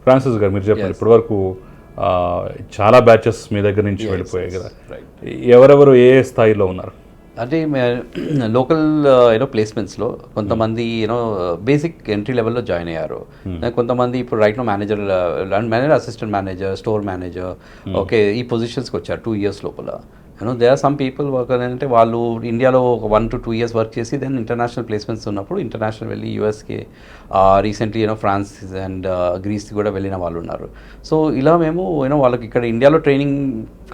Francis గారు మీరు చెప్పండి, ఇప్పటివరకు చాలా బ్యాచెస్ మీ దగ్గర నుంచి వెళ్ళిపోయాయి కదా, ఎవరెవరు ఏ స్థాయిలో ఉన్నారు? అంటే లోకల్ ప్లేస్మెంట్స్లో కొంతమంది బేసిక్ ఎంట్రీ లెవెల్లో జాయిన్ అయ్యారు. కొంతమంది ఇప్పుడు right manager assistant manager, store manager, okay, ఈ పొజిషన్స్కి వచ్చారు 2 years లోపల. They are some people work అంటే వాళ్ళు ఇండియాలో ఒక 1 to 2 years వర్క్ చేసి దెన్ ఇంటర్నేషనల్ ప్లేస్మెంట్స్ ఉన్నప్పుడు ఇంటర్నేషనల్ వెళ్ళి యూఎస్కి, రీసెంట్లీ ఫ్రాన్స్ అండ్ గ్రీస్కి కూడా వెళ్ళిన వాళ్ళు ఉన్నారు. సో ఇలా మేము వాళ్ళకి ఇక్కడ ఇండియాలో ట్రైనింగ్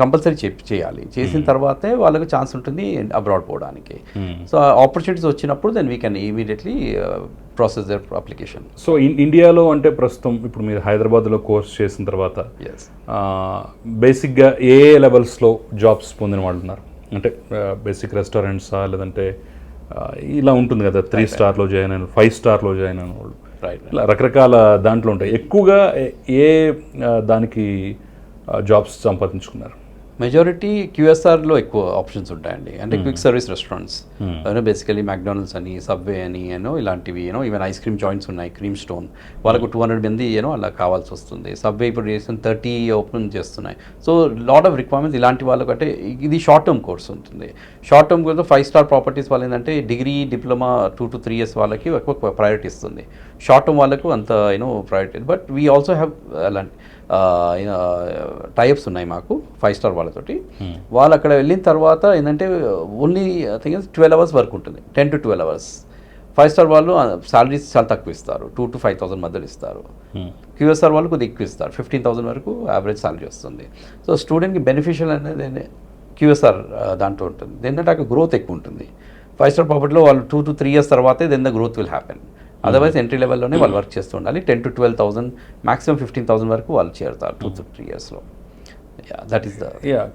కంపల్సరీ చేయాలి. చేసిన తర్వాతే వాళ్ళకి ఛాన్స్ ఉంటుంది అబ్రాడ్ పోవడానికి. సో ఆపర్చునిటీస్ వచ్చినప్పుడు then we can immediately process their application. So ఇండియాలో అంటే ప్రస్తుతం ఇప్పుడు మీరు హైదరాబాద్లో కోర్స్ చేసిన తర్వాత బేసిక్గా ఏ లెవెల్స్లో జాబ్స్ పొందిన వాళ్ళు ఉన్నారు? అంటే బేసిక్ రెస్టారెంట్సా, లేదంటే ఇలా ఉంటుంది కదా 3 స్టార్లో జాయిన్ అయిన, 5 స్టార్లో జాయిన్ అయిన వాళ్ళు, ఇలా రకరకాల దాంట్లో ఉంటాయి. ఎక్కువగా ఏ దానికి జాబ్స్ సంపాదించుకున్నారు? మెజారిటీ QSRలో ఎక్కువ ఆప్షన్స్ ఉంటాయండి. అంటే quick service restaurants, basically McDonald's అని, సబ్వే అని, ఇలాంటివి, ఈవెన్ ఐస్ క్రీమ్ జాయింట్స్ ఉన్నాయి, క్రీమ్ స్టోన్, వాళ్ళకు 200 మంది అలా కావాల్సి వస్తుంది. సబ్వే ఇప్పుడు రీసెంట్ 30 ఓపెన్ చేస్తున్నాయి. సో లాట్ ఆఫ్ రిక్వైర్మెంట్స్ ఇలాంటి వాళ్ళకు. అంటే ఇది షార్ట్ టర్మ్ కోర్స్ ఉంటుంది. Short term course 5 star properties వాళ్ళు ఏంటంటే డిగ్రీ, డిప్లొమా 2 to 3 years వాళ్ళకి ఎక్కువ ప్రయారిటీ ఇస్తుంది. షార్ట్ టర్మ్ వాళ్ళకు అంత priority. But we also have అలాంటి టైప్స్ ఉన్నాయి మాకు 5 star వాళ్ళతోటి. వాళ్ళు అక్కడ వెళ్ళిన తర్వాత ఏంటంటే ఓన్లీ థింగ్ 12 hours వర్క్ ఉంటుంది, 10 to 12 hours. 5 star వాళ్ళు శాలరీస్ చాలా తక్కువ ఇస్తారు, 2,000 to 5,000 మధ్యలో ఇస్తారు. QSR వాళ్ళు కొద్దిగా ఎక్కువ ఇస్తారు, 15,000 వరకు యావరేజ్ శాలరీ వస్తుంది. సో స్టూడెంట్కి బెనిఫిషియల్ అనేది QSR దాంట్లో ఉంటుంది. ఏంటంటే అక్కడ గ్రోత్ ఎక్కువ ఉంటుంది. 5 star ప్రాపర్టీలో వాళ్ళు 2 to 3 years తర్వాతే then the growth will happen. Otherwise entry లెవెల్లోనే వాళ్ళు వర్క్ చేస్తూ ఉండాలి. 10 to 12,000, మ్యాక్సిమం 15,000 వరకు వాళ్ళు చేరుతారు 2 to 3 yearsలో. That is the